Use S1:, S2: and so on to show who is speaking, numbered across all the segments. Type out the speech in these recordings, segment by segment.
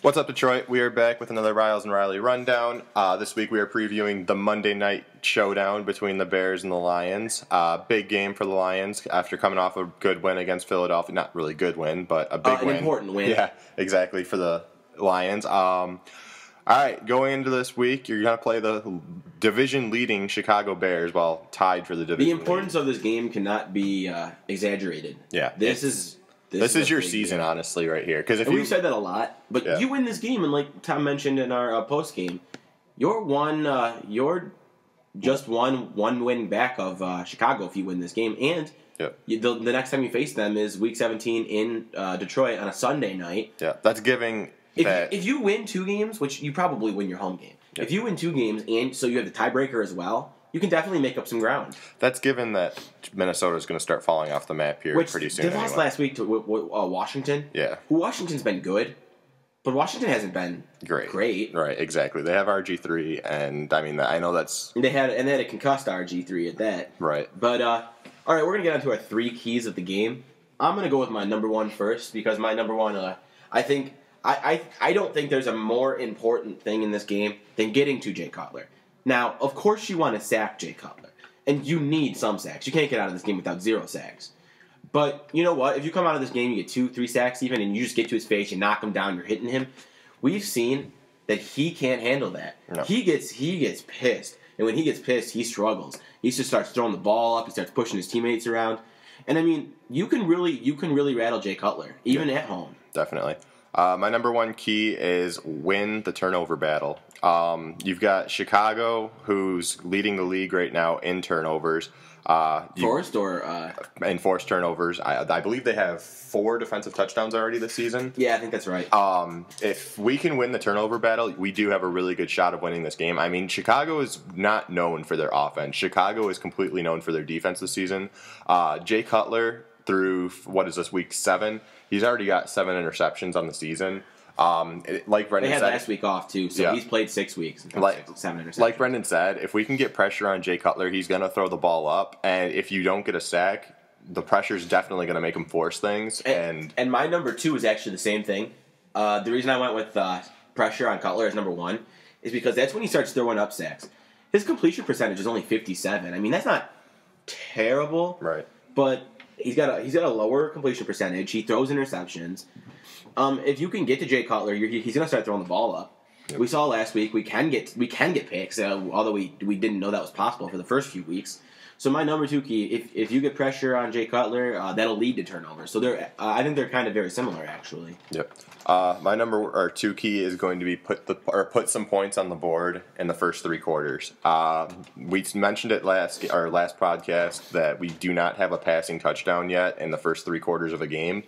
S1: What's up, Detroit? We are back with another Riles and Riley rundown. This week we are previewing the Monday night showdown between the Bears and the Lions. Big game for the Lions after coming off a good win against Philadelphia. Not really good win, but a big win.
S2: An important win.
S1: Yeah, exactly, for the Lions. All right, going into this week, you're going to play the division-leading Chicago Bears, tied for the division.
S2: The importance of this game cannot be exaggerated.
S1: Yeah.
S2: This is
S1: your season, honestly, right here. Because
S2: we've said that a lot, but you win this game, and like Tom mentioned in our post game, you're just one win back of Chicago if you win this game, and the next time you face them is Week 17 in Detroit on a Sunday night.
S1: Yeah, that's giving.
S2: If you win 2 games, which you probably win your home game, if you win 2 games and so you have the tiebreaker as well, you can definitely make up some ground.
S1: That's given that Minnesota is going to start falling off the map here pretty soon.
S2: They lost last week to Washington.
S1: Yeah.
S2: Washington's been good, but Washington hasn't been great.
S1: Right, exactly. They have RG3, and I mean, I know that's...
S2: They had a concussed RG3 at that.
S1: Right.
S2: But, all right, we're going to get onto our 3 keys of the game. I'm going to go with my number 1 first, because my number 1, I don't think there's a more important thing in this game than getting to Jay Cutler. Now, of course you want to sack Jay Cutler, and you need some sacks. You can't get out of this game without 0 sacks. But you know what? If you come out of this game, you get 2, 3 sacks even, and you just get to his face, you knock him down, you're hitting him. We've seen that he can't handle that. No. He gets pissed, and when he gets pissed, he struggles. He just starts throwing the ball up. He starts pushing his teammates around, and I mean, you can really rattle Jay Cutler even at home.
S1: Definitely. My number 1 key is win the turnover battle. You've got Chicago, who's leading the league right now in turnovers.
S2: Forced
S1: turnovers. I believe they have 4 defensive touchdowns already this season.
S2: Yeah, I think that's right.
S1: If we can win the turnover battle, we do have a really good shot of winning this game. I mean, Chicago is not known for their offense. Chicago is completely known for their defense this season. Jay Cutler, through, week 7, he's already got 7 interceptions on the season. Like Brendan said,
S2: they had last week off too, so he's played 6 weeks and 7 interceptions.
S1: Like Brendan said, if we can get pressure on Jay Cutler, he's going to throw the ball up, and if you don't get a sack, the pressure's definitely going to make him force things. And
S2: my number 2 is actually the same thing. The reason I went with pressure on Cutler as number 1 is because that's when he starts throwing up sacks. His completion percentage is only 57. I mean, that's not terrible,
S1: right?
S2: But he's got a lower completion percentage. He throws interceptions. If you can get to Jay Cutler, he's going to start throwing the ball up. Yep. We saw last week we can get picks, although we didn't know that was possible for the first few weeks. So my number 2 key, if you get pressure on Jay Cutler, that'll lead to turnovers. So I think they're kind of very similar, actually.
S1: Yep. My number 2 key is going to be put some points on the board in the first 3 quarters. We mentioned it last podcast that we do not have a passing touchdown yet in the first 3 quarters of a game.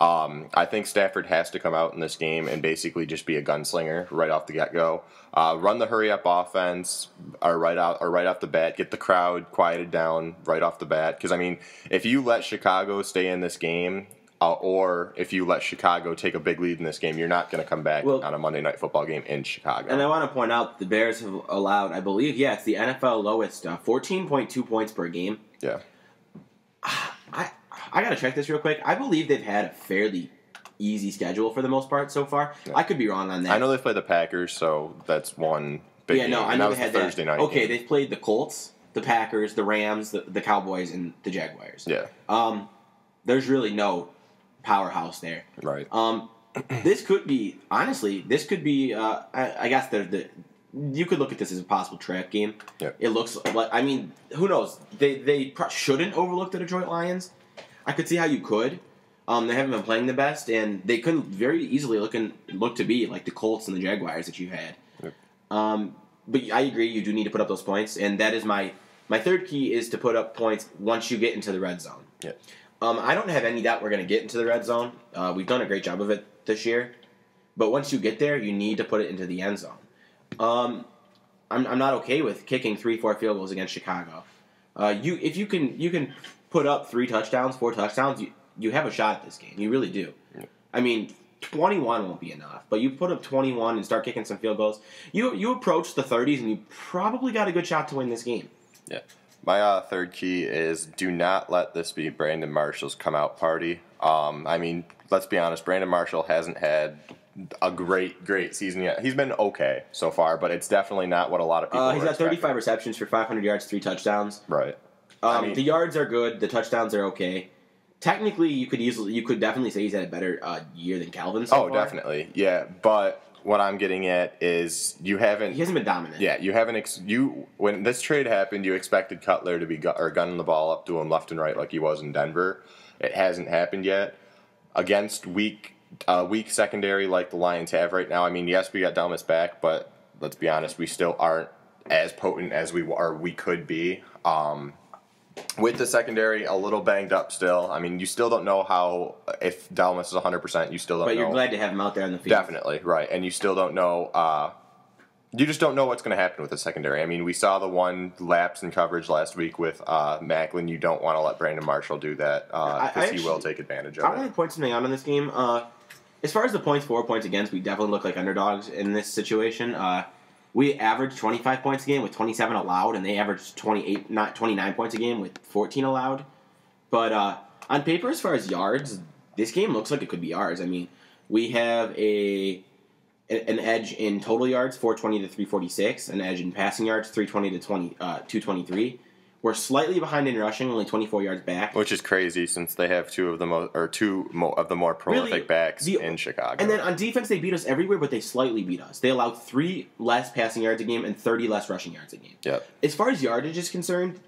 S1: I think Stafford has to come out in this game and basically just be a gunslinger right off the get-go. Run the hurry-up offense right off the bat. Get the crowd quieted down right off the bat. Because, I mean, if you let Chicago stay in this game, or if you let Chicago take a big lead in this game, you're not going to come back on a Monday Night Football game in Chicago.
S2: And I want to point out the Bears have allowed, I believe, it's the NFL lowest, 14.2 points per game.
S1: Yeah.
S2: I got to check this real quick. I believe they've had a fairly easy schedule for the most part so far. Yeah. I could be wrong on that.
S1: I know they've played the Packers, so that's one big game.
S2: I know they had that.
S1: Thursday night
S2: Okay,
S1: game.
S2: They've played the Colts, the Packers, the Rams, the Cowboys, and the Jaguars.
S1: Yeah.
S2: There's really no powerhouse there.
S1: Right.
S2: This could be, honestly, I guess you could look at this as a possible trap game.
S1: Yeah.
S2: It looks like, I mean, who knows? They shouldn't overlook the Detroit Lions. I could see how you could. They haven't been playing the best, and they couldn't very easily look to be like the Colts and the Jaguars that you had.
S1: Yep.
S2: But I agree, you do need to put up those points, and that is my 3rd key is to put up points once you get into the red zone.
S1: Yeah.
S2: I don't have any doubt we're going to get into the red zone. We've done a great job of it this year, but once you get there, you need to put it into the end zone. I'm not okay with kicking 3-4 field goals against Chicago. If you can put up 3 touchdowns, 4 touchdowns, you have a shot at this game. You really do. Yeah. I mean, 21 won't be enough, but you put up 21 and start kicking some field goals. You approach the 30s, and you probably got a good shot to win this game.
S1: Yeah. My 3rd key is do not let this be Brandon Marshall's come out party. I mean, let's be honest, Brandon Marshall hasn't had a great season yet. He's been okay so far, but it's definitely not what a lot of people.
S2: He's got 35 receptions for 500 yards, 3 touchdowns.
S1: Right.
S2: The yards are good. The touchdowns are okay. Technically, you could definitely say he's had a better year than Calvin. So far.
S1: Definitely, yeah. But what I'm getting at is he hasn't been
S2: dominant.
S1: Yeah, you haven't. When this trade happened, you expected Cutler to be gunning the ball up to him left and right like he was in Denver. It hasn't happened yet against weak secondary like the Lions have right now. I mean, yes, we got Dalmas back, but let's be honest, we still aren't as potent as we could be. With the secondary a little banged up still. I mean, you still don't know if Dalmas is 100%, you still don't know.
S2: But you're glad to have him out there on the field.
S1: Definitely, right. And you still don't know, you just don't know what's going to happen with the secondary. I mean, we saw the one lapse in coverage last week with Macklin. You don't want to let Brandon Marshall do that because he will take advantage of it.
S2: I want to point something out on this game. As far as the points for, points against, we definitely look like underdogs in this situation. We averaged 25 points a game with 27 allowed, and they averaged 29 points a game with 14 allowed. But on paper, as far as yards, this game looks like it could be ours. I mean, we have an edge in total yards, 420 to 346, an edge in passing yards, 320 to 223. We're slightly behind in rushing, only 24 yards back,
S1: which is crazy since they have two of the more prolific backs in Chicago.
S2: And then on defense, they beat us everywhere, but they slightly beat us. They allowed 3 less passing yards a game and 30 less rushing yards a game.
S1: Yep.
S2: As far as yardage is concerned,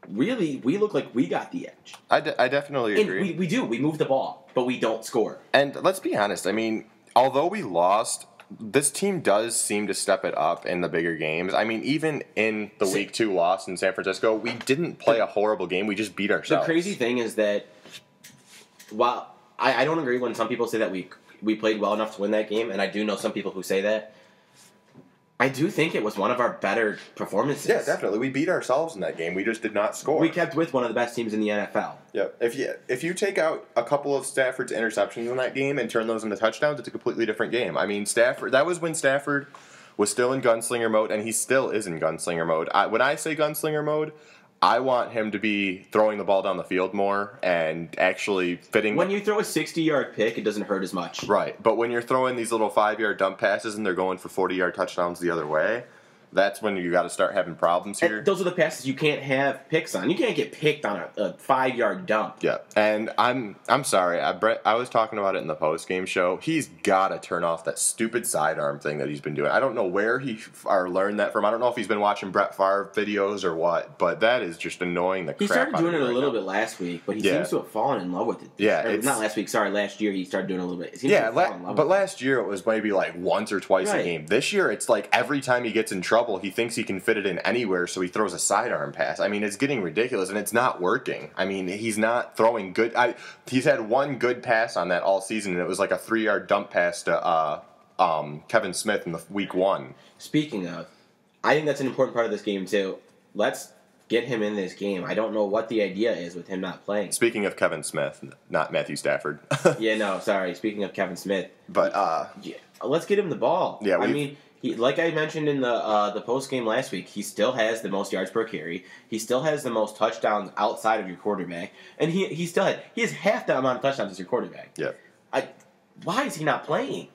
S2: really, we look like we got the edge.
S1: I definitely agree.
S2: We do. We move the ball, but we don't score.
S1: And let's be honest. I mean, although we lost, this team does seem to step it up in the bigger games. I mean, even in the Week 2 loss in San Francisco, we didn't play a horrible game. We just beat ourselves.
S2: The crazy thing is that while I don't agree when some people say that we played well enough to win that game, and I do know some people who say that, I do think it was one of our better performances.
S1: Yeah, definitely. We beat ourselves in that game. We just did not score.
S2: We kept with one of the best teams in the NFL.
S1: Yeah. If you take out a couple of Stafford's interceptions in that game and turn those into touchdowns, it's a completely different game. I mean, that was when Stafford was still in gunslinger mode, and he still is in gunslinger mode. When I say gunslinger mode, I want him to be throwing the ball down the field more and actually fitting.
S2: When you throw a 60-yard pick, it doesn't hurt as much.
S1: Right. But when you're throwing these little 5-yard dump passes and they're going for 40-yard touchdowns the other way, that's when you got to start having problems here.
S2: And those are the passes you can't have picks on. You can't get picked on a 5-yard dump.
S1: Yeah, and I'm sorry. I was talking about it in the post-game show. He's got to turn off that stupid sidearm thing that he's been doing. I don't know where he learned that from. I don't know if he's been watching Brett Favre videos or what, but that is just annoying the crap out of him.
S2: He started doing it a little bit last week, but he seems to have fallen in love with it.
S1: Yeah,
S2: not last week. Sorry, last year he started doing it a little bit.
S1: But last year it was maybe like once or twice a game. This year it's like every time he gets in trouble, he thinks he can fit it in anywhere, so he throws a sidearm pass. I mean, it's getting ridiculous, and it's not working. I mean, he's not throwing good. He's had one good pass on that all season, and it was like a 3-yard dump pass to Kevin Smith in the Week 1.
S2: Speaking of, I think that's an important part of this game, too. Let's get him in this game. I don't know what the idea is with him not playing.
S1: Speaking of Kevin Smith, not Matthew Stafford.
S2: Speaking of Kevin Smith.
S1: But,
S2: let's get him the ball.
S1: Yeah,
S2: I mean, like I mentioned in the post game last week, he still has the most yards per carry. He still has the most touchdowns outside of your quarterback, and he has half the amount of touchdowns as your quarterback.
S1: Yeah.
S2: Why is he not playing?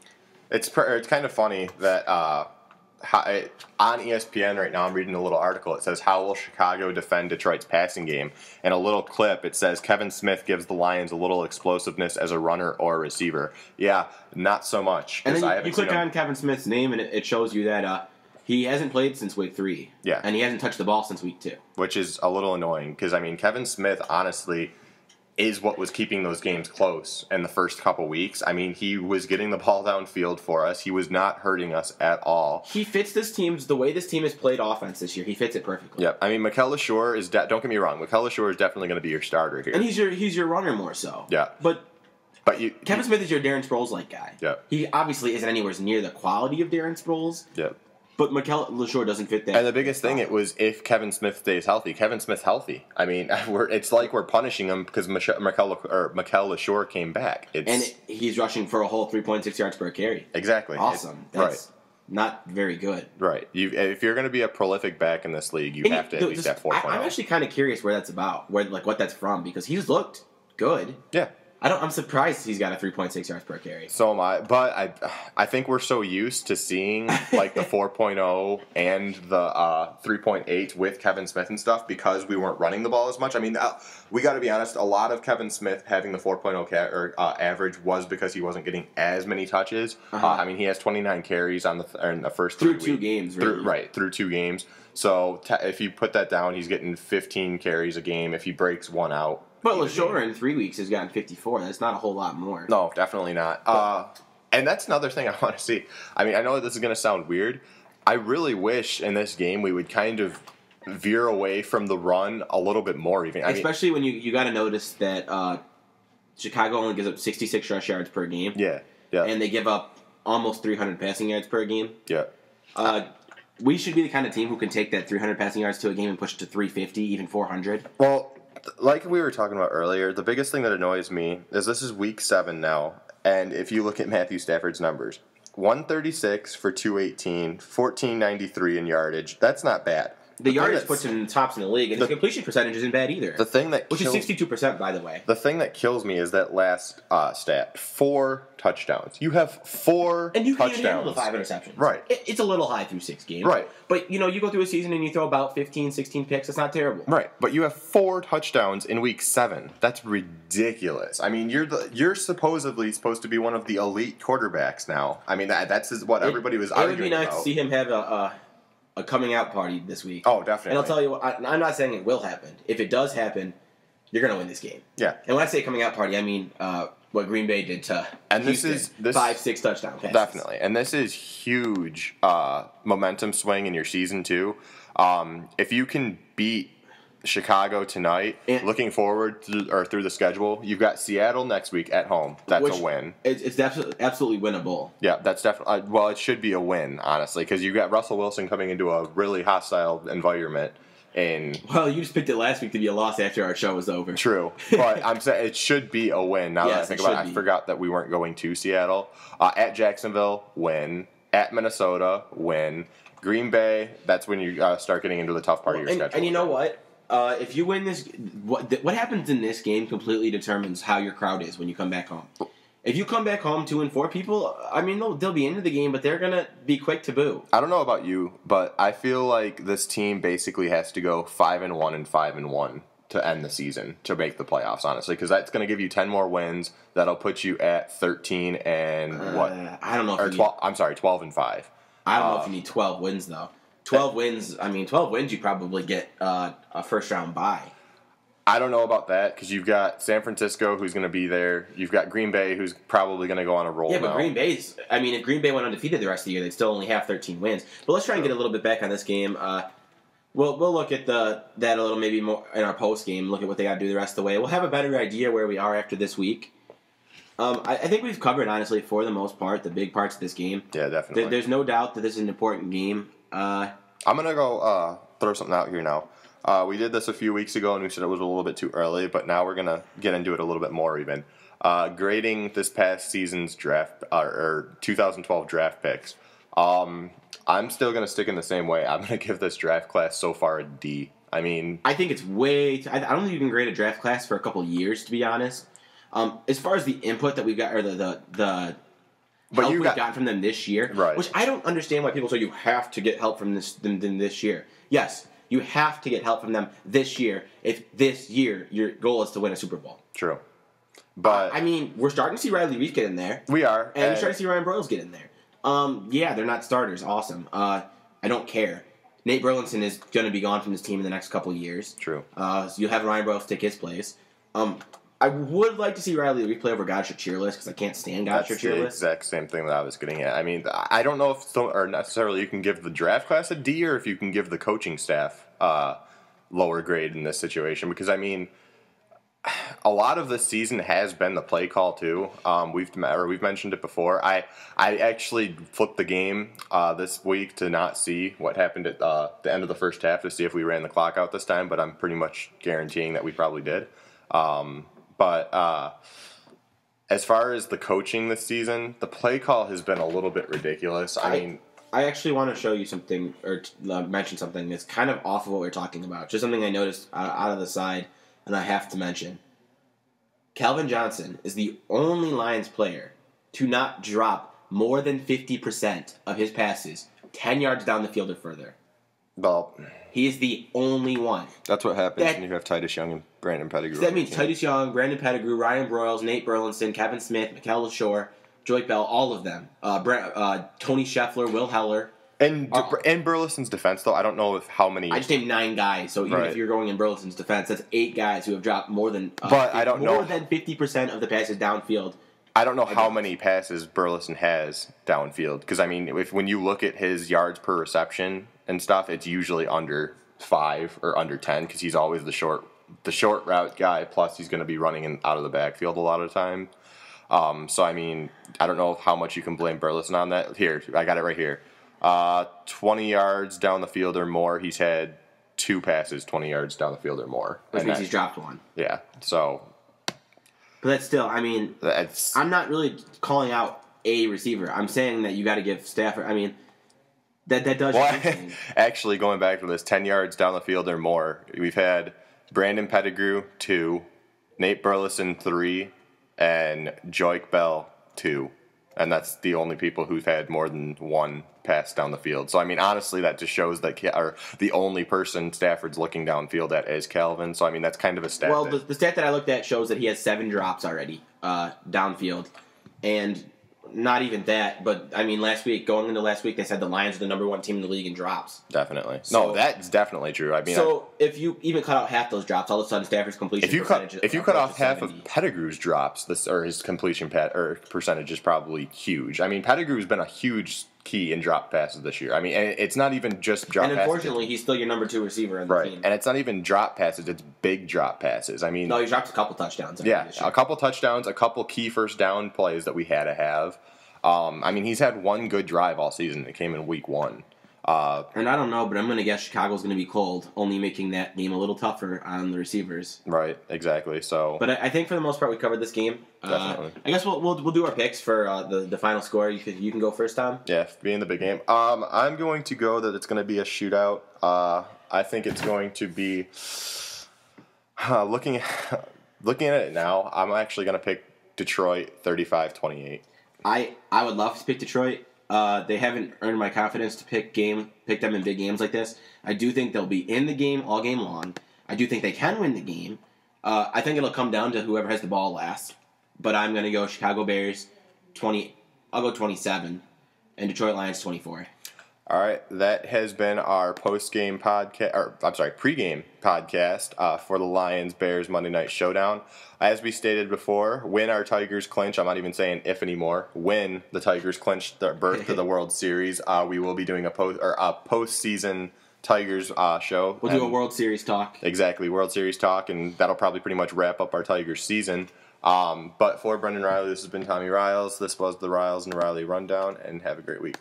S1: It's kind of funny that on ESPN right now I'm reading a little article. It says, how will Chicago defend Detroit's passing game? And a little clip, it says, Kevin Smith gives the Lions a little explosiveness as a runner or a receiver. Yeah, not so much.
S2: And then you click on Kevin Smith's name and it shows you that he hasn't played since Week 3.
S1: Yeah.
S2: And he hasn't touched the ball since Week 2.
S1: Which is a little annoying because, I mean, Kevin Smith, honestly, is what was keeping those games close in the first couple weeks. I mean, he was getting the ball downfield for us. He was not hurting us at all.
S2: He fits the way this team has played offense this year. He fits it perfectly.
S1: Yep. I mean, Mikel LeSure is, don't get me wrong, Mikel LeSure is definitely going to be your starter here.
S2: And he's your runner more so.
S1: Yeah.
S2: But Kevin Smith is your Darren Sproles-like guy.
S1: Yeah.
S2: He obviously isn't anywhere near the quality of Darren Sproles.
S1: Yeah.
S2: But Mikel LeSure doesn't fit that.
S1: And the biggest thing, it was if Kevin Smith stays healthy. Kevin Smith's healthy. I mean, it's like we're punishing him because Mikel LeSure came back.
S2: And he's rushing for a whole 3.6 yards per carry.
S1: Exactly.
S2: Awesome. That's not very good.
S1: Right. If you're going to be a prolific back in this league, you have to at least have 4.0.
S2: I'm actually kind of curious where that's about, what that's from, because he's looked good.
S1: Yeah.
S2: I'm surprised he's got a 3.6 yards per carry.
S1: So am I, but I think we're so used to seeing like the 4.0 and the 3.8 with Kevin Smith and stuff because we weren't running the ball as much. I mean, we got to be honest. A lot of Kevin Smith having the 4.0 average was because he wasn't getting as many touches. I mean, he has 29 carries in the first 3 weeks.
S2: Through 2 games, really.
S1: Through 2 games. So if you put that down, he's getting 15 carries a game if he breaks one out.
S2: But LaShore in 3 weeks has gotten 54. That's not a whole lot more.
S1: No, definitely not. And that's another thing I want to see. I mean, I know this is going to sound weird. I really wish in this game we would kind of veer away from the run a little bit more. Even
S2: especially when you got to notice that Chicago only gives up 66 rush yards per game.
S1: Yeah.
S2: And they give up almost 300 passing yards per game.
S1: Yeah.
S2: We should be the kind of team who can take that 300 passing yards to a game and push it to 350, even 400.
S1: Well, like we were talking about earlier, the biggest thing that annoys me is this is week 7 now, and if you look at Matthew Stafford's numbers, 136 for 218, 1493 in yardage. That's not bad.
S2: The yardage puts him in the tops in the league, and his completion percentage isn't bad either.
S1: The thing that
S2: which is 62%, by the way.
S1: The thing that kills me is that last stat: 4 touchdowns. You have 4 touchdowns.
S2: And you can't handle the 5 interceptions.
S1: Right.
S2: It's a little high through 6 games.
S1: Right.
S2: But, you go through a season and you throw about 15, 16 picks. That's not terrible.
S1: Right. But you have 4 touchdowns in week 7. That's ridiculous. I mean, you're supposedly supposed to be one of the elite quarterbacks now. I mean, that's what everybody was arguing about.
S2: It would be nice to see him have a coming out party this week.
S1: Oh, definitely.
S2: And I'll tell you what, I'm not saying it will happen. If it does happen, you're going to win this game.
S1: Yeah.
S2: And when I say coming out party, I mean what Green Bay did to Houston. This 5-6 touchdown passes.
S1: Definitely. And this is huge momentum swing in your season, too. If you can beat Chicago tonight, looking forward through the schedule, you've got Seattle next week at home. That's a win.
S2: It's absolutely winnable.
S1: Yeah, that's definitely. Well, it should be a win, honestly, because you've got Russell Wilson coming into a really hostile environment.
S2: Well, you just picked it last week to be a loss after our show was over.
S1: True, but I'm saying it should be a win. Now that I think about it, I forgot that we weren't going to Seattle. At Jacksonville, win. At Minnesota, win. Green Bay, that's when you start getting into the tough part of your schedule.
S2: And you know what? If you win this, what happens in this game completely determines how your crowd is when you come back home. If you come back home 2-4, people, I mean, they'll be into the game, but they're gonna be quick to boo.
S1: I don't know about you, but I feel like this team basically has to go 5-1 and 5-1 to end the season to make the playoffs. Honestly, because that's going to give you 10 more wins. That'll put you at 13 and what?
S2: I don't know.
S1: Or 12. I'm sorry, 12 and 5.
S2: I don't know if you need 12 wins though. 12 wins. I mean, 12 wins. You probably get a first round bye.
S1: I don't know about that because you've got San Francisco who's going to be there. You've got Green Bay who's probably going to go on a roll.
S2: Yeah, but
S1: now.
S2: Green Bay's. I mean, if Green Bay went undefeated the rest of the year, they'd still only have 13 wins. But let's try and get a little bit back on this game. We'll look at that a little maybe more in our post game. Look at what they got to do the rest of the way. We'll have a better idea where we are after this week. I think we've covered honestly for the most part the big parts of this game.
S1: Yeah, definitely.
S2: There's no doubt that this is an important game.
S1: I'm gonna go throw something out here now. We did this a few weeks ago, and we said it was a little bit too early, but now we're going to get into it a little bit more even. Grading this past season's draft, or 2012 draft picks, I'm still going to stick in the same way. I'm going to give this draft class so far a D. I mean...
S2: I think it's way... I don't think you can grade a draft class for a couple years, to be honest. As far as the input that we've got, or the help we've gotten from them this year,
S1: right.
S2: Which I don't understand why people say you have to get help from them this year. Yes, you have to get help from them this year if this year your goal is to win a Super Bowl.
S1: True. But
S2: I mean, we're starting to see Riley Reef get in there.
S1: We are.
S2: And we're starting to see Ryan Broyles get in there. Yeah, they're not starters. Awesome. I don't care. Nate Burleson is going to be gone from this team in the next couple of years.
S1: True.
S2: So you'll have Ryan Broyles take his place. I would like to see Riley Reef play over Goddard Cheerless because I can't stand Goddard Cheerless.
S1: That's the exact same thing that I was getting at. I mean, I don't know if or necessarily you can give the draft class a D or if you can give the coaching staff lower grade in this situation because, I mean, a lot of this season has been the play call too. We've mentioned it before. I actually flipped the game this week to not see what happened at the end of the first half to see if we ran the clock out this time, but I'm pretty much guaranteeing that we probably did. But as far as the coaching this season, the play call has been a little bit ridiculous. I
S2: actually want to show you something or mention something that's kind of off of what we're talking about. Just something I noticed out of the side, and I have to mention. Calvin Johnson is the only Lions player to not drop more than 50% of his passes 10 yards down the field or further.
S1: Well,
S2: he is the only one.
S1: That's what happens when you have Titus Young and Brandon Pettigrew.
S2: So that means Titus Young, Brandon Pettigrew, Ryan Broyles, Nate Burleson, Kevin Smith, Mikael LaShore, Joyke Bell, all of them. Tony Scheffler, Will Heller.
S1: And in Burleson's defense, though, I don't know how many.
S2: I just named 9 guys, so even if you're going in Burleson's defense, that's 8 guys who have dropped more than.
S1: But I don't know.
S2: More than 50% of the passes downfield.
S1: I don't know how many passes Burleson has downfield because I mean, when you look at his yards per reception and stuff, it's usually under 5 or under 10 because he's always the short route guy. Plus, he's going to be running out of the backfield a lot of the time. So I mean, I don't know how much you can blame Burleson on that. Here, I got it right here. 20 yards down the field or more. He's had 2 passes 20 yards down the field or more,
S2: which means he's dropped 1.
S1: Yeah, so.
S2: But that's still, I mean, I'm not really calling out a receiver. I'm saying that you got to give Stafford. I mean, that does.
S1: Well, actually, going back to this, 10 yards down the field or more, we've had Brandon Pettigrew 2, Nate Burleson 3, and Joyke Bell 2, and that's the only people who've had more than 1 pass down the field. So I mean, honestly, that just shows that the only person Stafford's looking downfield at is Calvin. So I mean, that's kind of a stat.
S2: Well, the stat that I looked at shows that he has 7 drops already downfield, and not even that. But I mean, going into last week, they said the Lions are the number 1 team in the league in drops.
S1: Definitely. So, no, that's definitely true. I mean,
S2: so if you even cut out half those drops, all of a sudden Stafford's completion percentage.
S1: If you cut off half of Pettigrew's drops, his completion percentage is probably huge. I mean, Pettigrew's been a huge key in drop passes this year. I mean, and it's not even just drop passes.
S2: And unfortunately, he's still your number 2 receiver in the team.
S1: And it's not even drop passes, it's big drop passes. I mean,
S2: no, he dropped a couple touchdowns.
S1: Yeah, a couple touchdowns, a couple key first down plays that we had to have. I mean, he's had 1 good drive all season. It came in week 1.
S2: And I don't know, but I'm going to guess Chicago's going to be cold, only making that game a little tougher on the receivers.
S1: Right, exactly. So,
S2: but I think for the most part we covered this game.
S1: Definitely.
S2: I guess we'll do our picks for the final score. You can go first, Tom.
S1: Yeah, being the big game. I'm going to go that it's going to be a shootout. I think it's going to be looking at it now. I'm actually going to pick Detroit 35-28.
S2: I would love to pick Detroit. They haven't earned my confidence to pick them in big games like this. I do think they'll be in the game all game long. I do think they can win the game. I think it'll come down to whoever has the ball last. But I'm going to go Chicago Bears 20. I'll go 27, and Detroit Lions 24.
S1: All right, that has been our pregame podcast for the Lions-Bears Monday Night Showdown. As we stated before, when our Tigers clinch, I'm not even saying if anymore, when the Tigers clinch their berth to the World Series, we will be doing a postseason Tigers show.
S2: We'll do a World Series talk.
S1: Exactly, World Series talk, and that'll probably pretty much wrap up our Tigers season. But for Brendan Riley, this has been Tommy Riles. This was the Riles and Riley Rundown, and have a great week.